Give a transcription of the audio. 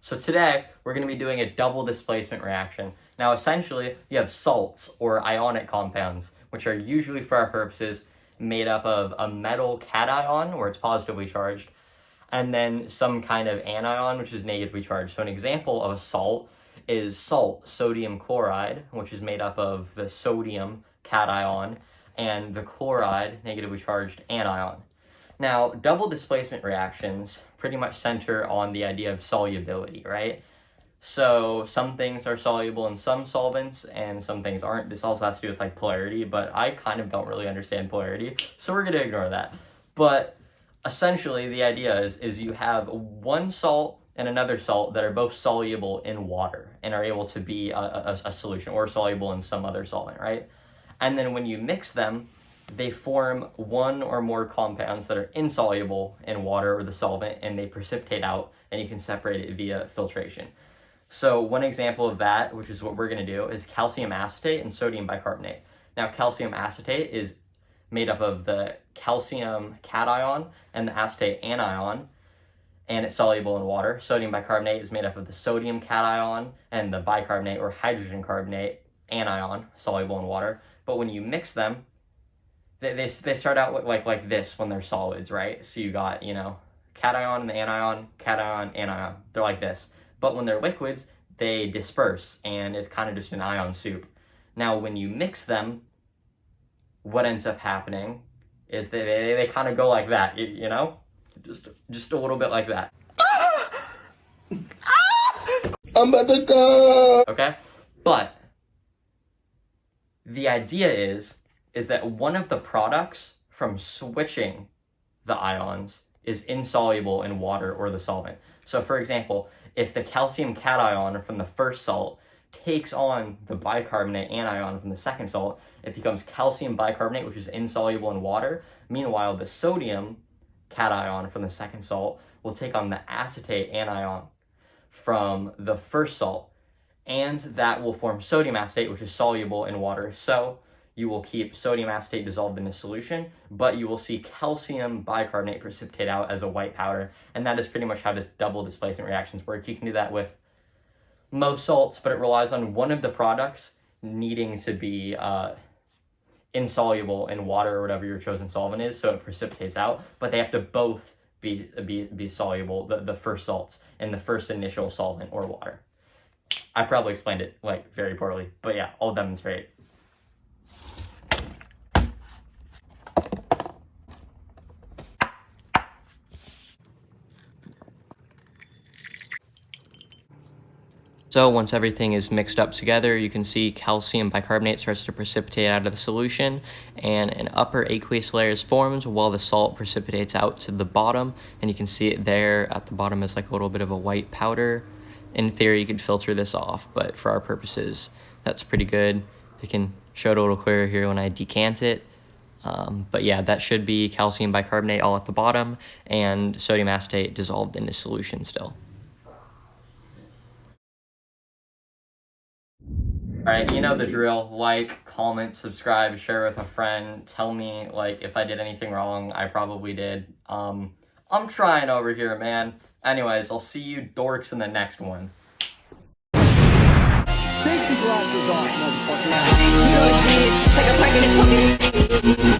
So today, we're going to be doing a double displacement reaction. Now essentially, you have salts, or ionic compounds, which are usually for our purposes made up of a metal cation, where it's positively charged, and then some kind of anion, which is negatively charged. So an example of a salt is salt sodium chloride, which is made up of the sodium cation and the chloride negatively charged anion. Now, double displacement reactions pretty much center on the idea of solubility, right? So some things are soluble in some solvents and some things aren't. This also has to do with like polarity, but I kind of don't really understand polarity, so we're going to ignore that. But essentially the idea is you have one salt and another salt that are both soluble in water and are able to be a solution, or soluble in some other solvent, right? And then when you mix them, they form one or more compounds that are insoluble in water or the solvent, and they precipitate out, and you can separate it via filtration. So one example of that, which is what we're going to do, is calcium acetate and sodium bicarbonate. Now, calcium acetate is made up of the calcium cation and the acetate anion, and it's soluble in water. Sodium bicarbonate is made up of the sodium cation and the bicarbonate or hydrogen carbonate anion, soluble in water. But when you mix them, they start out like this when they're solids, right? So you got, cation and anion, cation, anion. They're like this. But when they're liquids, they disperse, and it's kind of just an ion soup. Now, when you mix them, what ends up happening is they kind of go like that, just a little bit like that. I'm about to go. Okay, but the idea is that one of the products from switching the ions is insoluble in water or the solvent. So for example, if the calcium cation from the first salt takes on the bicarbonate anion from the second salt, it becomes calcium bicarbonate, which is insoluble in water. Meanwhile, the sodium cation from the second salt will take on the acetate anion from the first salt, and that will form sodium acetate, which is soluble in water. So you will keep sodium acetate dissolved in a solution, but you will see calcium bicarbonate precipitate out as a white powder, and that is pretty much how this double displacement reactions work. You can do that with most salts, but it relies on one of the products needing to be insoluble in water or whatever your chosen solvent is, so it precipitates out, but they have to both be soluble, the first salts, in the first initial solvent or water. I probably explained it very poorly, but yeah, I'll demonstrate. So once everything is mixed up together, you can see calcium bicarbonate starts to precipitate out of the solution, and an upper aqueous layer is formed while the salt precipitates out to the bottom, and you can see it there at the bottom is like a little bit of a white powder. In theory, you could filter this off, but for our purposes, that's pretty good. I can show it a little clearer here when I decant it. But yeah, that should be calcium bicarbonate all at the bottom, and sodium acetate dissolved in the solution still. Alright, you know the drill. Like, comment, subscribe, share with a friend. Tell me, if I did anything wrong. I probably did. I'm trying over here, man. Anyways, I'll see you dorks in the next one. Safety glasses off, motherfucker. You know what it is. It's like a pregnant fucking